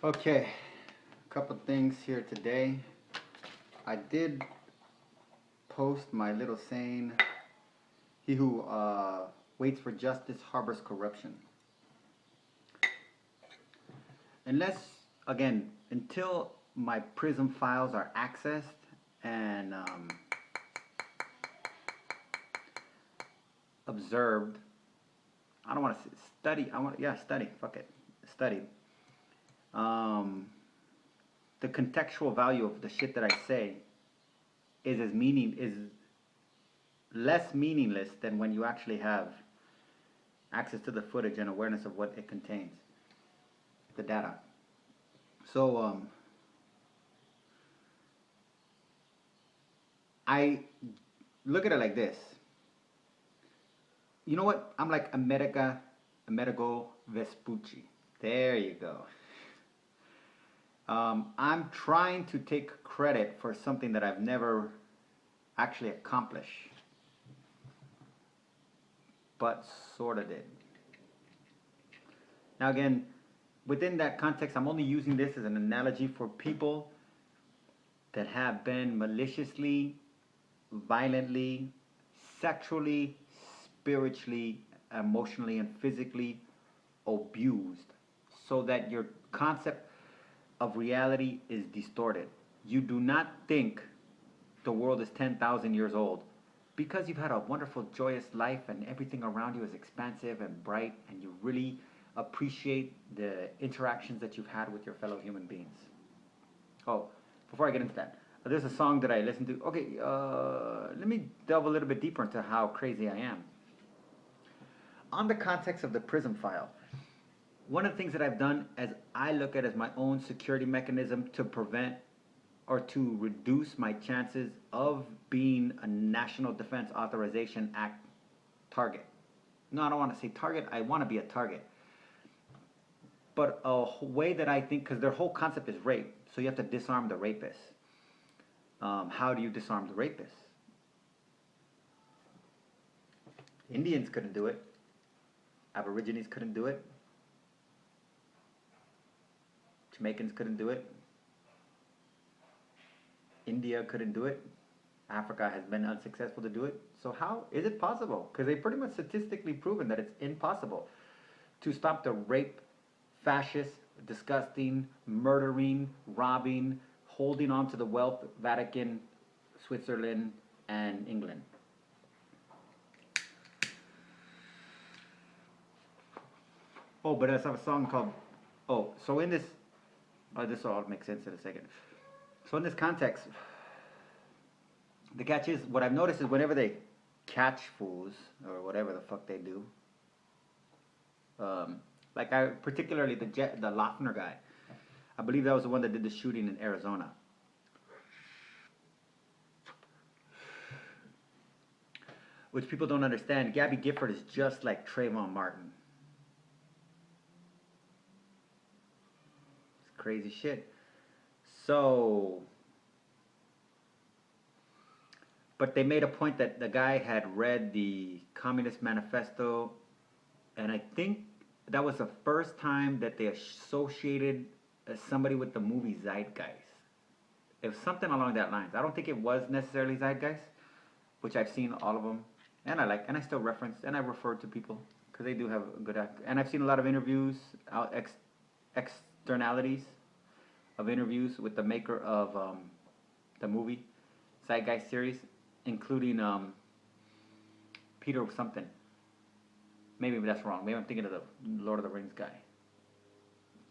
Okay, a couple things here today. I did post my little saying, he who waits for justice harbors corruption. Unless, again, until my Prism files are accessed and observed, I don't want to study. Yeah, study. Fuck it, study. Um, the contextual value of the shit that I say is less meaningless than when you actually have access to the footage and awareness of what it contains, the data. So I look at it like this. You know what? I'm like Amerigo Vespucci. There you go. I'm trying to take credit for something that I've never actually accomplished, but sort of did. Now, again, within that context, I'm only using this as an analogy for people that have been maliciously, violently, sexually, spiritually, emotionally, and physically abused, so that your concept of reality is distorted. You do not think the world is 10,000 years old because you've had a wonderful, joyous life and everything around you is expansive and bright, and you really appreciate the interactions that you've had with your fellow human beings. Oh, before I get into that, there's a song that I listen to. Okay, let me delve a little bit deeper into how crazy I am. On the context of the Prism file, one of the things that I've done as I look at as my own security mechanism to prevent or to reduce my chances of being a National Defense Authorization Act target. No, I don't want to say target. I want to be a target. But a way that I think, because their whole concept is rape, so you have to disarm the rapist. How do you disarm the rapist? Indians couldn't do it. Aborigines couldn't do it. Jamaicans couldn't do it. India couldn't do it. Africa has been unsuccessful to do it. So how is it possible? Because they pretty much statistically proven that it's impossible to stop the rape, fascist, disgusting, murdering, robbing, holding on to the wealth Vatican, Switzerland, and England. Oh, but I have a song called. Oh, so in this. Oh, this will all make sense in a second. So in this context, the catch is what I've noticed is whenever they catch fools or whatever the fuck they do, like I particularly the Lochner guy, I believe that was the one that did the shooting in Arizona. Which people don't understand. Gabby Gifford is just like Trayvon Martin. It's crazy shit. So, but they made a point that the guy had read the Communist Manifesto, and I think that was the first time that they associated somebody with the movie Zeitgeist. It was something along that lines. I don't think it was necessarily Zeitgeist, which I've seen all of them, and I like, and I still reference, and I refer to people because they do have a good act. And I've seen a lot of interviews, externalities of interviews with the maker of the movie Zeitgeist series, including Peter something. Maybe that's wrong. Maybe I'm thinking of the Lord of the Rings guy.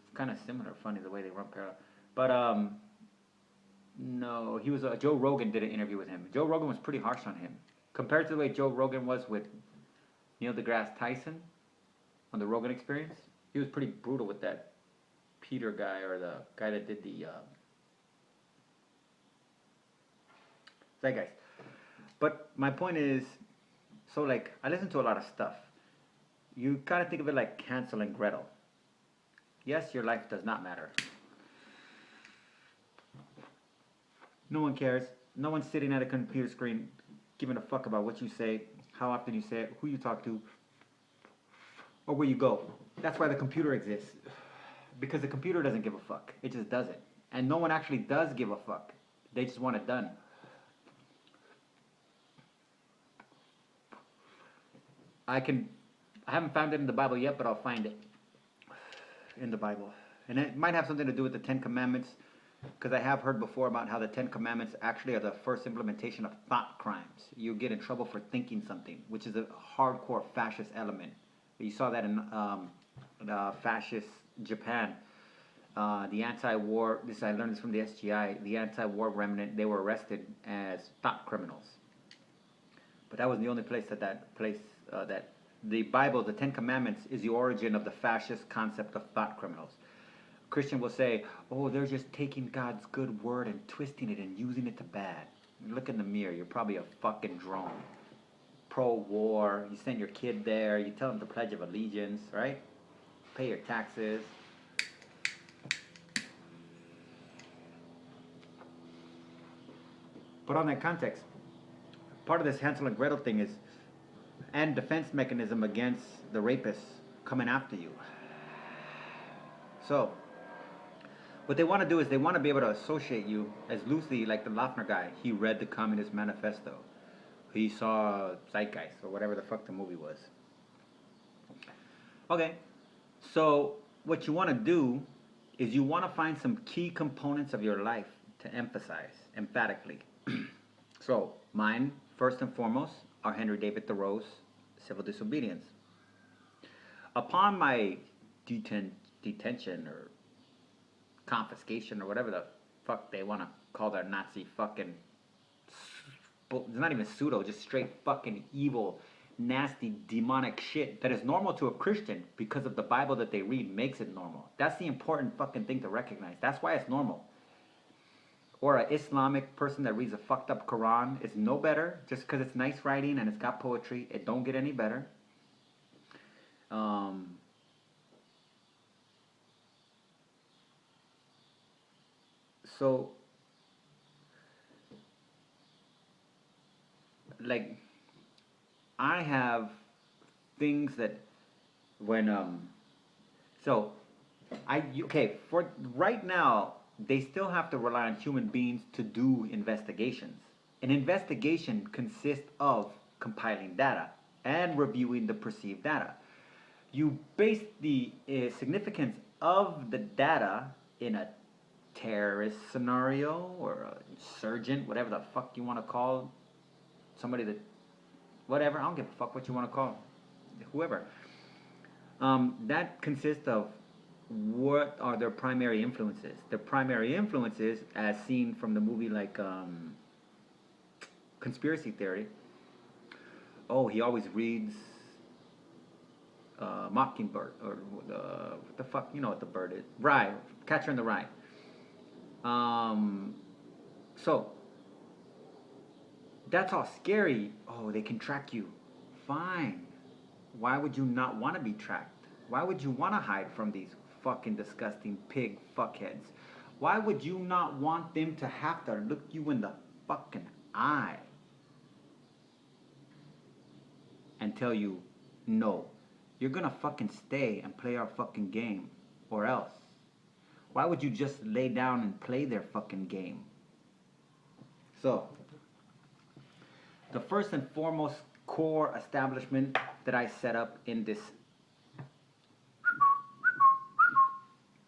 It's kind of similar, funny the way they run parallel. But no, he was Joe Rogan did an interview with him. Joe Rogan was pretty harsh on him compared to the way Joe Rogan was with Neil deGrasse Tyson on the Rogan Experience. He was pretty brutal with that Peter guy, or the guy that did the Zeitgeist. But my point is, so like I listen to a lot of stuff. You kind of think of it like Hansel and Gretel. Yes, your life does not matter. No one cares. No one's sitting at a computer screen giving a fuck about what you say, how often you say it, who you talk to, or where you go. That's why the computer exists. Because the computer doesn't give a fuck. It just does it. And no one actually does give a fuck. They just want it done. I haven't found it in the Bible yet, but I'll find it in the Bible. And it might have something to do with the Ten Commandments, because I have heard before about how the Ten Commandments actually are the first implementation of thought crimes. You get in trouble for thinking something, which is a hardcore fascist element. You saw that in fascist Japan. The anti-war, I learned this from the SGI, the anti-war remnant, they were arrested as thought criminals. But that was the only place that the Bible, the Ten Commandments, is the origin of the fascist concept of thought criminals. A Christian will say, oh, they're just taking God's good word and twisting it and using it to bad. You look in the mirror, you're probably a fucking drone. Pro-war, you send your kid there, you tell them the Pledge of Allegiance, right? Pay your taxes. But on that context, part of this Hansel and Gretel thing is and defense mechanism against the rapists coming after you. So, what they want to do is they want to be able to associate you as loosely, like the Loeffner guy. He read the Communist Manifesto. He saw Zeitgeist, or whatever the fuck the movie was. Okay, so what you want to do is you want to find some key components of your life to emphasize emphatically. So, mine, first and foremost, are Henry David Thoreau's Civil Disobedience. Upon my detention or confiscation or whatever the fuck they want to call their Nazi fucking, it's not even pseudo, just straight fucking evil, nasty, demonic shit that is normal to a Christian because of the Bible that they read makes it normal. That's the important fucking thing to recognize. That's why it's normal. Or an Islamic person that reads a fucked up Quran is no better just because it's nice writing and it's got poetry. It don't get any better. So, like, I have things that when for right now, they still have to rely on human beings to do investigations. An investigation consists of compiling data and reviewing the perceived data. You base the significance of the data in a terrorist scenario or a insurgent, whatever the fuck you want to call somebody that, whatever, I don't give a fuck what you want to call whoever. That consists of what are their primary influences. Their primary influences, as seen from the movie like Conspiracy Theory. Oh, he always reads Mockingbird, or what the fuck, you know what the bird is. Rye, Catcher in the Rye. So, that's all scary. Oh, they can track you. Fine. Why would you not want to be tracked? Why would you want to hide from these fucking disgusting pig fuckheads? Why would you not want them to have to look you in the fucking eye and tell you, no, you're gonna fucking stay and play our fucking game, or else? Why would you just lay down and play their fucking game? So, the first and foremost core establishment that I set up in this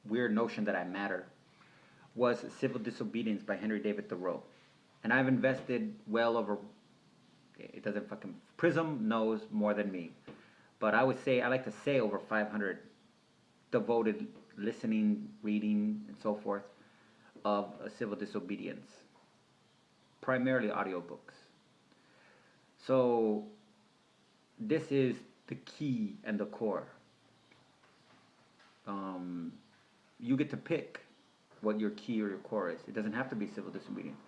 weird notion that I matter was Civil Disobedience by Henry David Thoreau. And I've invested well over, it doesn't fucking, Prism knows more than me. But I like to say over 500 devoted listening, reading, and so forth of Civil Disobedience. Primarily audiobooks. So this is the key and the core. You get to pick what your key or your core is. It doesn't have to be civil disobedience.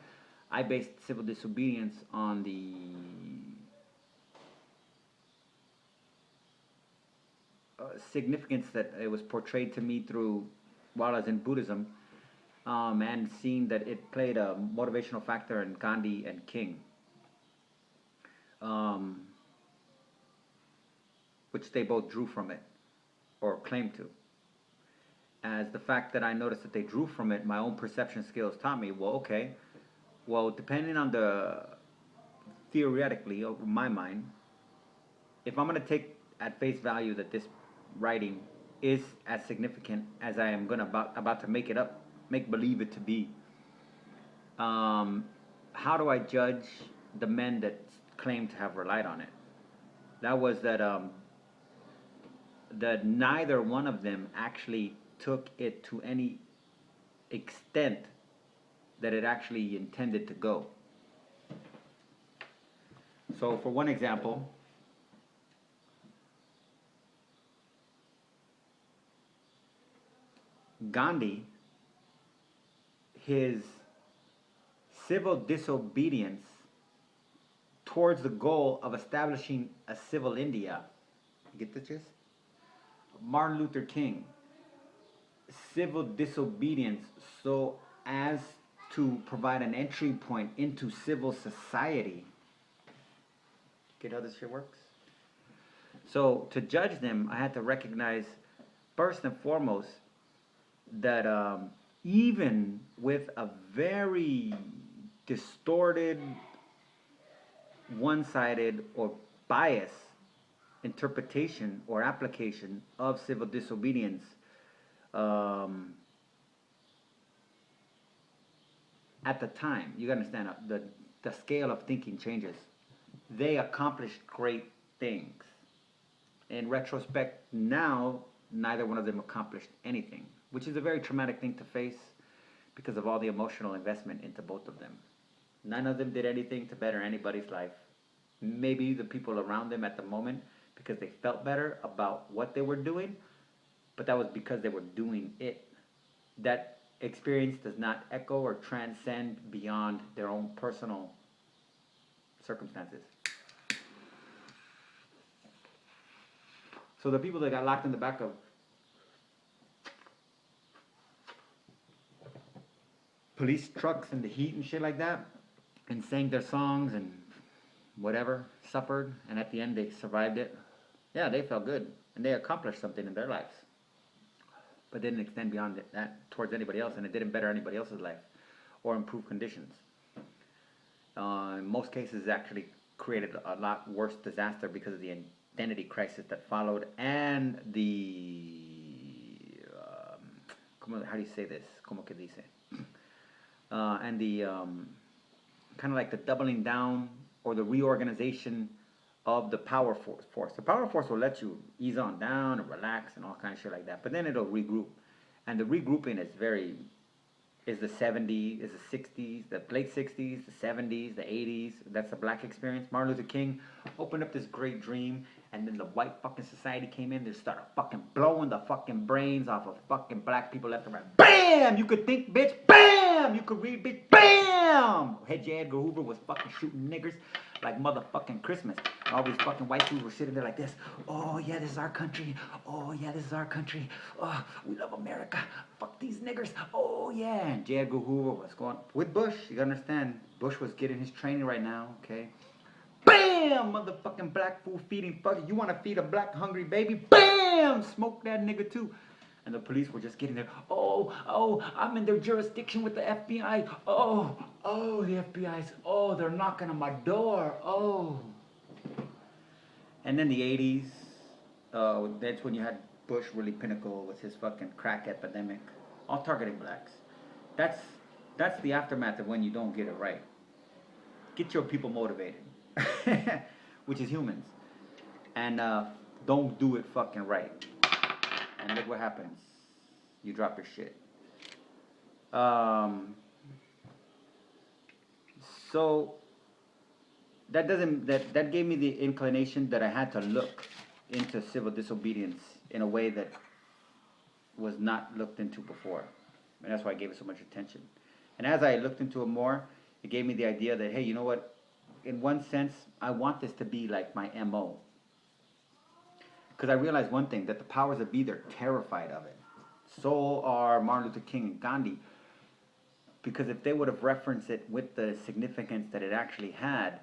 I based civil disobedience on the significance that it was portrayed to me through while I was in Buddhism, and seeing that it played a motivational factor in Gandhi and King, which they both drew from it or claimed to. as the fact that I noticed that they drew from it, my own perception skills taught me, well, okay, well, depending on the, theoretically, over my mind, if I'm going to take at face value that this writing is as significant as I am going to about to make it up, make believe it to be, how do I judge the men that claim to have relied on it? That was that neither one of them actually took it to any extent that it actually intended to go. So for one example, Gandhi, his civil disobedience towards the goal of establishing a civil India. You get the gist? Martin Luther King, civil disobedience so as to provide an entry point into civil society. Get how this shit works? So to judge them, I had to recognize first and foremost that even with a very distorted, one-sided, or biased interpretation or application of civil disobedience, at the time, you gotta understand the scale of thinking changes. They accomplished great things. In retrospect, now neither one of them accomplished anything, which is a very traumatic thing to face because of all the emotional investment into both of them. None of them did anything to better anybody's life. Maybe the people around them at the moment because they felt better about what they were doing, but that was because they were doing it. That experience does not echo or transcend beyond their own personal circumstances. So the people that got locked in the back of police trucks in the heat and shit like that, and sang their songs and whatever, suffered, and at the end they survived it. Yeah, they felt good, and they accomplished something in their lives. But didn't extend beyond that towards anybody else, and it didn't better anybody else's life or improve conditions. In most cases, it actually created a lot worse disaster because of the identity crisis that followed, and the how do you say this? Como que dice? And the kind of like the doubling down or the reorganization of the power force. The power force will let you ease on down and relax and all kinds of shit like that, but then it'll regroup. And the regrouping is the 70s, is the 60s, the late 60s, the 70s, the 80s. That's the black experience. Martin Luther King opened up this great dream, and then the white fucking society came in. They started fucking blowing the fucking brains off of fucking black people left and right. BAM! You could think, bitch. BAM! You could read, bitch. BAM! Head J. Edgar Hoover was fucking shooting niggers like motherfucking Christmas. All these fucking white people were sitting there like this. Oh yeah, this is our country. Oh yeah, this is our country. Oh, we love America. Fuck these niggers. Oh yeah. And J. Edgar Hoover was going with Bush. You gotta understand, Bush was getting his training right now. Okay. BAM! Motherfucking black fool feeding fuck. You wanna feed a black hungry baby? BAM! Smoke that nigga too. And the police were just getting there. Oh, I'm in their jurisdiction with the FBI. Oh, the FBI's. Oh, they're knocking on my door. Oh. And then the 80s, that's when you had Bush really pinnacle with his fucking crack epidemic, all targeting blacks. That's the aftermath of when you don't get it right. Get your people motivated, which is humans, and don't do it fucking right. And look what happens. You drop your shit. So that gave me the inclination that I had to look into civil disobedience in a way that was not looked into before. And that's why I gave it so much attention. And as I looked into it more, it gave me the idea that, hey, you know what? In one sense, I want this to be like my MO. Because I realized one thing, that the powers that be, they're terrified of it. So are Martin Luther King and Gandhi. Because if they would have referenced it with the significance that it actually had,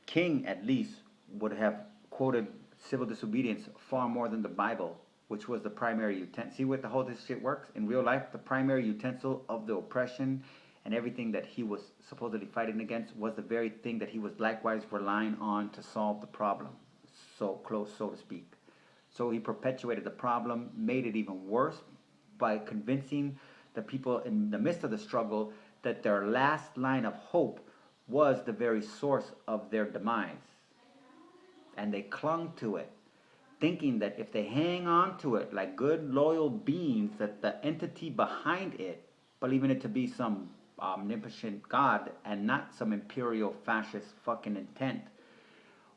King at least would have quoted civil disobedience far more than the Bible which was the primary utensil. See what the whole this shit works in real life. The primary utensil of the oppression and everything that he was supposedly fighting against was the very thing that he was likewise relying on to solve the problem. So close, so to speak. So he perpetuated the problem, made it even worse by convincing the people in the midst of the struggle that their last line of hope was the very source of their demise. And they clung to it, thinking that if they hang on to it like good loyal beings, that the entity behind it, believing it to be some omnipotent God and not some imperial fascist fucking intent,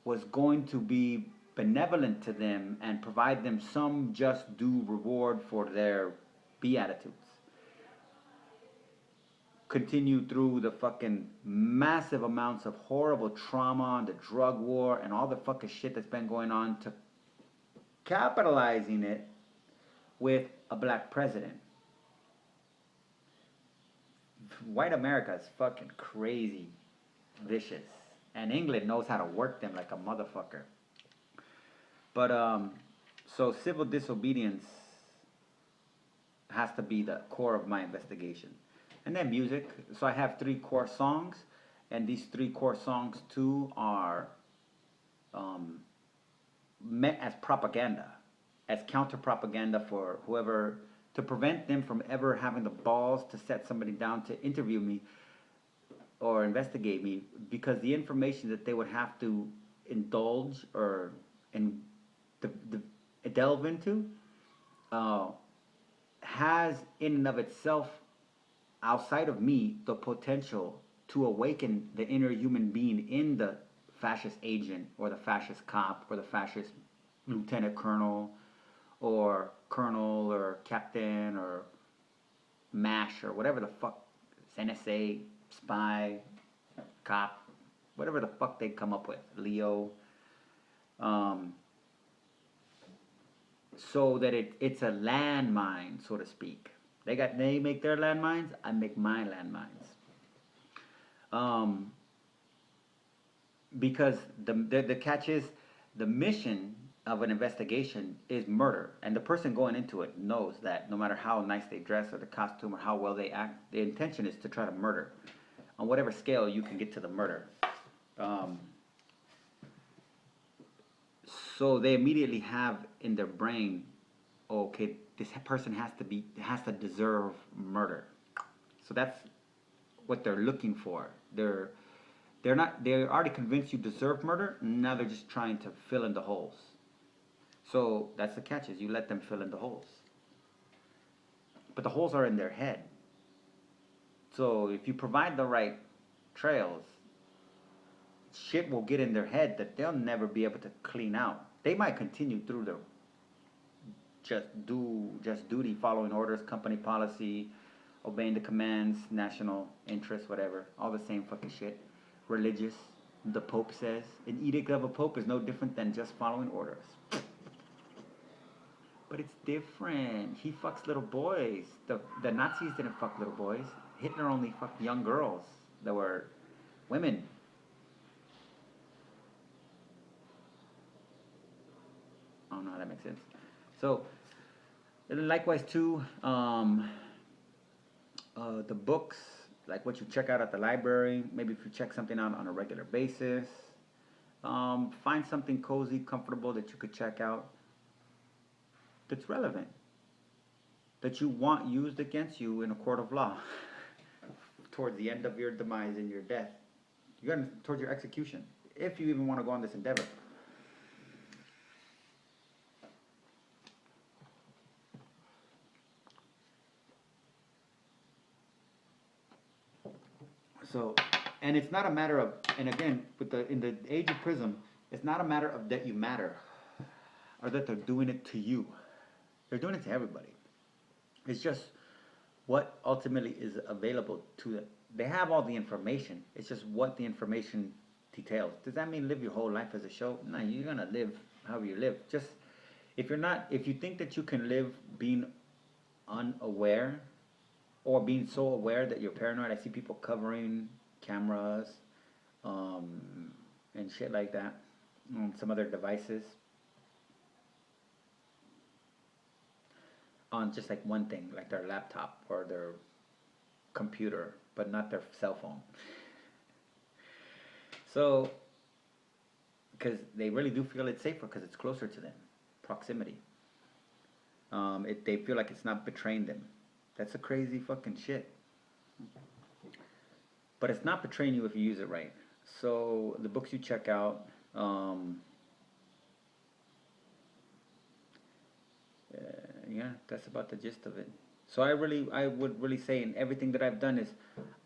was going to be benevolent to them and provide them some just due reward for their beatitudes. Continue through the fucking massive amounts of horrible trauma and the drug war and all the fucking shit that's been going on, to capitalizing it with a black president. White America is fucking crazy vicious, and England knows how to work them like a motherfucker. But so civil disobedience has to be the core of my investigation. And then music. So I have 3 core songs, and these 3 core songs too are meant as propaganda, as counter propaganda for whoever, to prevent them from ever having the balls to set somebody down to interview me or investigate me, because the information that they would have to indulge or delve into has in and of itself, outside of me, the potential to awaken the inner human being in the fascist agent or the fascist cop or the fascist lieutenant colonel or colonel or captain or MASH or whatever the fuck, NSA, spy, cop, whatever the fuck they come up with, Leo. So that it's a landmine, so to speak. They make their landmines, I make my landmines. Because the catch is, the mission of an investigation is murder, and the person going into it knows that no matter how nice they dress or the costume or how well they act, the intention is to try to murder, on whatever scale you can get to the murder. So they immediately have in their brain, okay, this person has to deserve murder. So that's what they're looking for. They're already convinced you deserve murder. Now they're just trying to fill in the holes. So that's the catch, is you let them fill in the holes. But the holes are in their head. So if you provide the right trails, shit will get in their head that they'll never be able to clean out. They might continue through their just duty, following orders, company policy, obeying the commands, national interest, whatever, all the same fucking shit. Religious, the Pope says. An edict of a Pope is no different than just following orders. But it's different. He fucks little boys. The Nazis didn't fuck little boys. Hitler only fucked young girls that were women. I don't know how that makes sense. So, likewise too, the books, like what you check out at the library, maybe if you check something out on a regular basis, find something cozy, comfortable that you could check out that's relevant, that you want used against you in a court of law towards the end of your demise and your death. Towards your execution, if you even want to go on this endeavor. So, and it's not a matter of, and again, in the age of Prism, it's not a matter of that you matter, or that they're doing it to you. They're doing it to everybody. It's just what ultimately is available to them. They have all the information. It's just what the information details. Does that mean live your whole life as a show? No, you're gonna live however you live. Just if you think that you can live being unaware, or being so aware that you're paranoid. I see people covering cameras and shit like that on some other devices. on just like one thing, like their laptop or their computer, but not their cell phone. So, because they really do feel it's safer because it's closer to them, proximity. They feel like it's not betraying them. That's a crazy fucking shit. But it's not betraying you if you use it right. So the books you check out, yeah, that's about the gist of it. So I would really say in everything that I've done is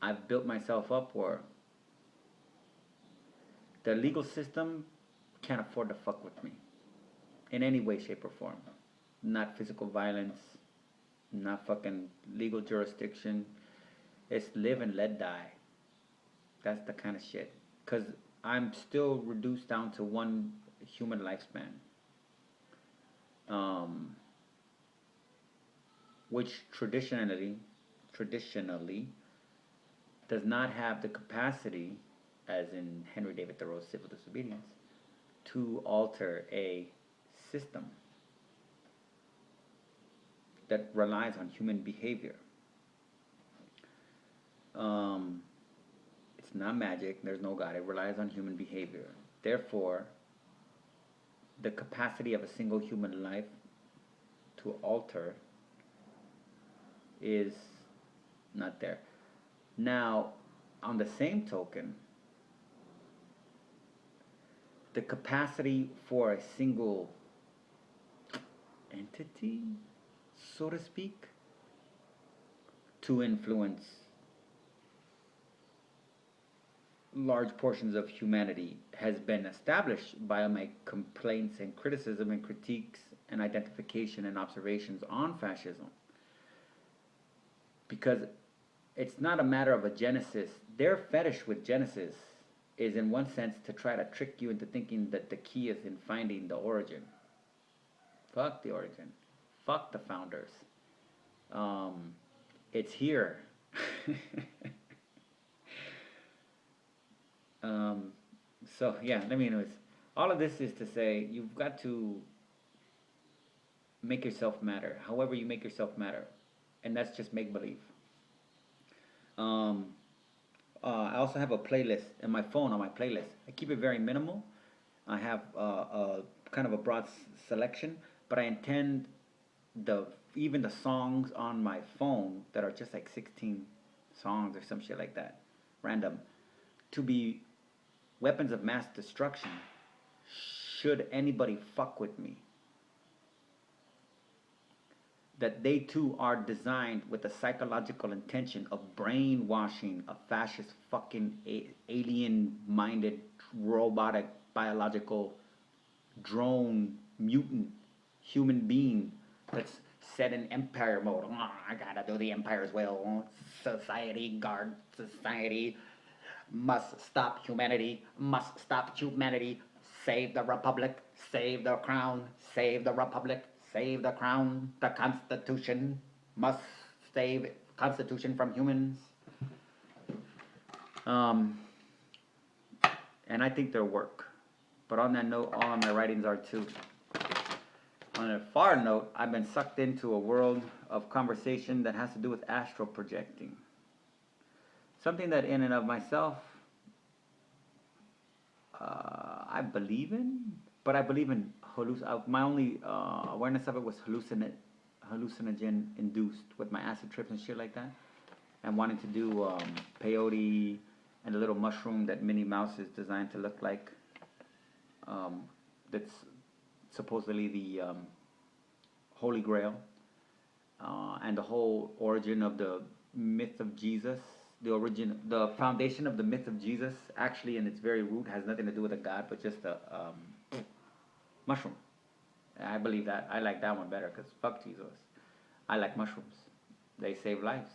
I've built myself up where the legal system can't afford to fuck with me in any way, shape, or form. Not physical violence, not fucking legal jurisdiction. It's live and let die. That's the kind of shit. Because I'm still reduced down to one human lifespan. Which traditionally does not have the capacity, as in Henry David Thoreau's civil disobedience, to alter a system that relies on human behavior. It's not magic, there's no God, it relies on human behavior. Therefore, the capacity of a single human life to alter is not there. Now, on the same token, the capacity for a single entity, so to speak, to influence large portions of humanity has been established by my complaints and criticism and critiques and identification and observations on fascism. Because it's not a matter of a genesis. Their fetish with genesis is in one sense to try to trick you into thinking that the key is in finding the origin. Fuck the origin. Fuck the founders. It's here. So yeah, let me know. All of this is to say you've got to make yourself matter. However you make yourself matter, and that's just make believe. I also have a playlist in my phone on my playlist. I keep it very minimal. I have a kind of a broad selection, but I intend even the songs on my phone that are just like 16 songs or some shit like that, random, to be weapons of mass destruction should anybody fuck with me. That they too are designed with the psychological intention of brainwashing a fascist fucking alien-minded, robotic, biological, drone, mutant human being that's set in empire mode. Oh, I gotta do the empire's will. Society must stop humanity, save the republic, save the crown, save the republic, save the crown, the Constitution must save Constitution from humans. And I think they'll work. But on that note, all of my writings are too. On a far note, I've been sucked into a world of conversation that has to do with astral projecting. Something that in and of myself, I believe in, but I believe in my only awareness of it was hallucinogen induced with my acid trips and shit like that, and wanting to do peyote and a little mushroom that Minnie Mouse is designed to look like. That's supposedly the Holy Grail, and the whole origin of the myth of Jesus. The foundation of the myth of Jesus, actually, in its very root, has nothing to do with a god, but just a mushroom. I believe that. I like that one better because fuck Jesus. I like mushrooms. They save lives.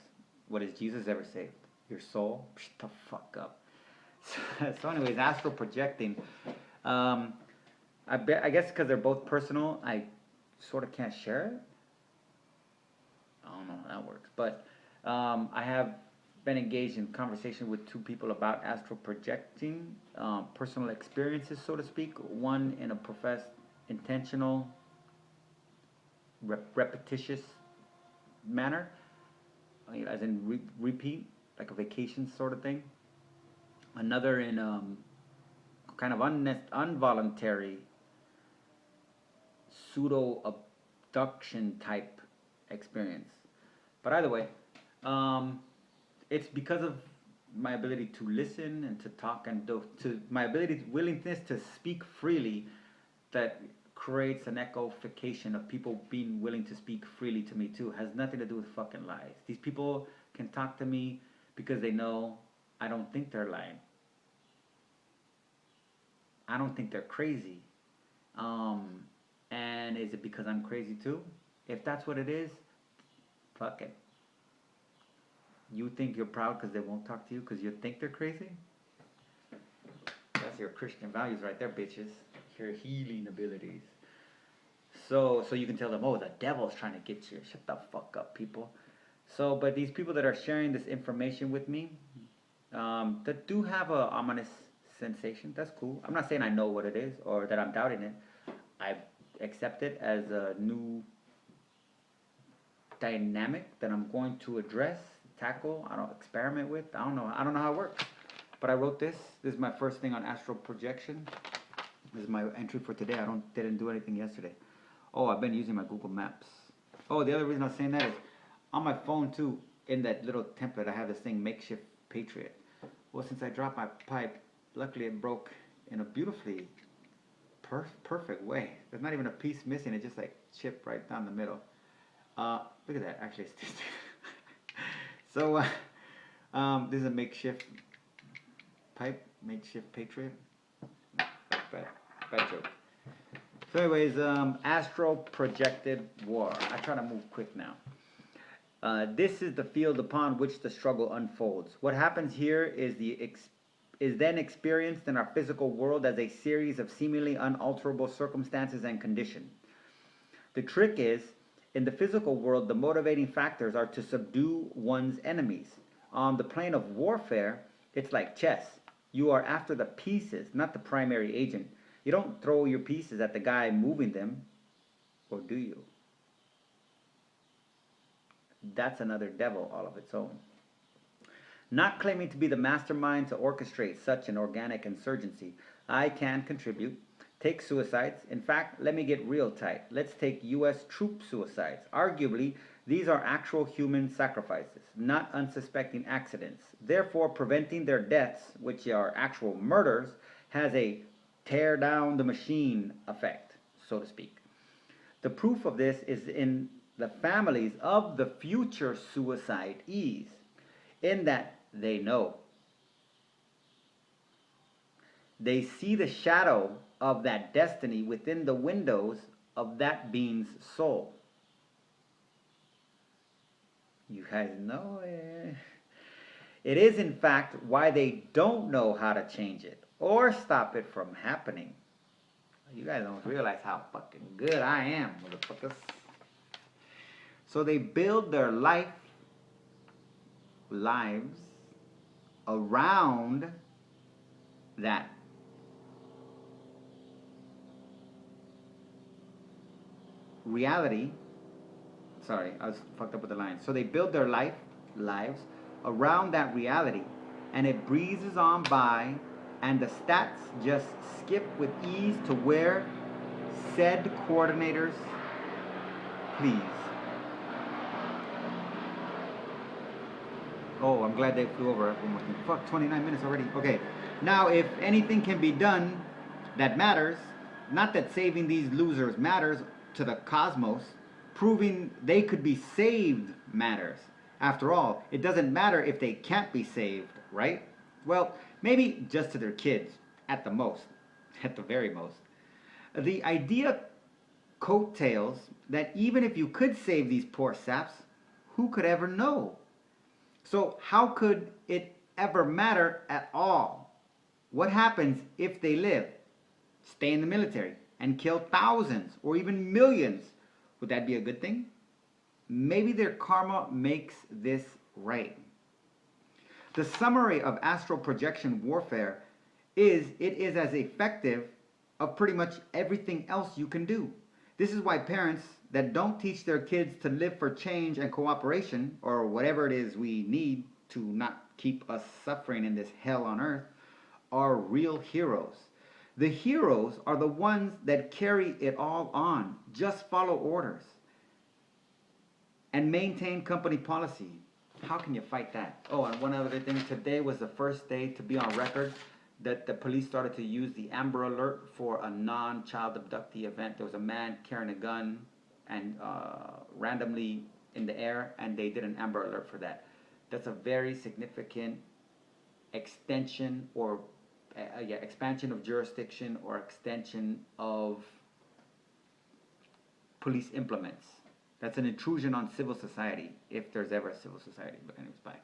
What has Jesus ever saved? Your soul? Shut the fuck up. So anyways, astral projecting. I guess because they're both personal, I sort of can't share it. I don't know how that works. But I have been engaged in conversation with two people about astral projecting, personal experiences, so to speak. One in a professed, intentional, repetitious manner, as in repeat, like a vacation sort of thing. Another in kind of involuntary pseudo abduction type experience. But either way, it's because of my ability to listen and to talk and to my ability, willingness to speak freely, that creates an echoification of people being willing to speak freely to me too. Has nothing to do with fucking lies. These people can talk to me because they know I don't think they're lying. I don't think they're crazy. And is it because I'm crazy too? If that's what it is, fuck it. You think you're proud because they won't talk to you because you think they're crazy? That's your Christian values right there, bitches. Your healing abilities. So you can tell them, oh, the devil's trying to get you. Shut the fuck up, people. So, but these people that are sharing this information with me, that do have a ominous sensation, that's cool. I'm not saying I know what it is or that I'm doubting it. I accept it as a new dynamic that I'm going to address, tackle, I don't experiment with. I don't know how it works. But I wrote this. This is my first thing on astral projection. This is my entry for today. Didn't do anything yesterday. Oh, I've been using my Google Maps. Oh, the other reason I was saying that is on my phone too, in that little template, I have this thing, Makeshift Patriot. Well, since I dropped my pipe, luckily it broke in a beautifully perfect way. There's not even a piece missing. It just like chipped right down the middle. Look at that. Actually, it's so this is a makeshift pipe, Makeshift Patriot. Bad joke. So anyways, astral projected war. I try to move quick now. This is the field upon which the struggle unfolds. What happens here is then experienced in our physical world as a series of seemingly unalterable circumstances and conditions. The trick is, in the physical world, the motivating factors are to subdue one's enemies. On the plane of warfare, it's like chess. You are after the pieces, not the primary agent. You don't throw your pieces at the guy moving them, or do you? That's another devil all of its own. Not claiming to be the mastermind to orchestrate such an organic insurgency, I can contribute. Take suicides. In fact, let me get real tight. Let's take U.S. troop suicides. Arguably, these are actual human sacrifices, not unsuspecting accidents. Therefore, preventing their deaths, which are actual murders, has a tear down the machine effect, so to speak. The proof of this is in the families of the future suicidees, in that they know. They see the shadow of that destiny within the windows of that being's soul. You guys know it. It is, in fact, why they don't know how to change it or stop it from happening. You guys don't realize how fucking good I am, motherfuckers. So they build their lives around that. Reality. Sorry, I was fucked up with the line. So they build their lives around that reality, and it breezes on by, and the stats just skip with ease to where said coordinators please. Oh, I'm glad they flew over. Fuck, 29 minutes already. Okay. Now, if anything can be done that matters, not that saving these losers matters to the cosmos, proving they could be saved matters. After all, it doesn't matter if they can't be saved, right? Well, maybe just to their kids, at the most, at the very most. The idea coattails that even if you could save these poor saps, who could ever know? So how could it ever matter at all? What happens if they live, stay in the military, and kill thousands or even millions? Would that be a good thing? Maybe their karma makes this right. The summary of astral projection warfare is it is as effective of pretty much everything else you can do. This is why parents that don't teach their kids to live for change and cooperation, or whatever it is we need to not keep us suffering in this hell on earth, are real heroes. The heroes are the ones that carry it all on, just follow orders, and maintain company policy. How can you fight that? Oh, and one other thing, today was the first day to be on record that the police started to use the Amber Alert for a non-child abductee event. There was a man carrying a gun and randomly in the air, and they did an Amber Alert for that. That's a very significant extension or expansion of jurisdiction or extension of police implements. That's an intrusion on civil society, if there's ever a civil society. But anyways, bye.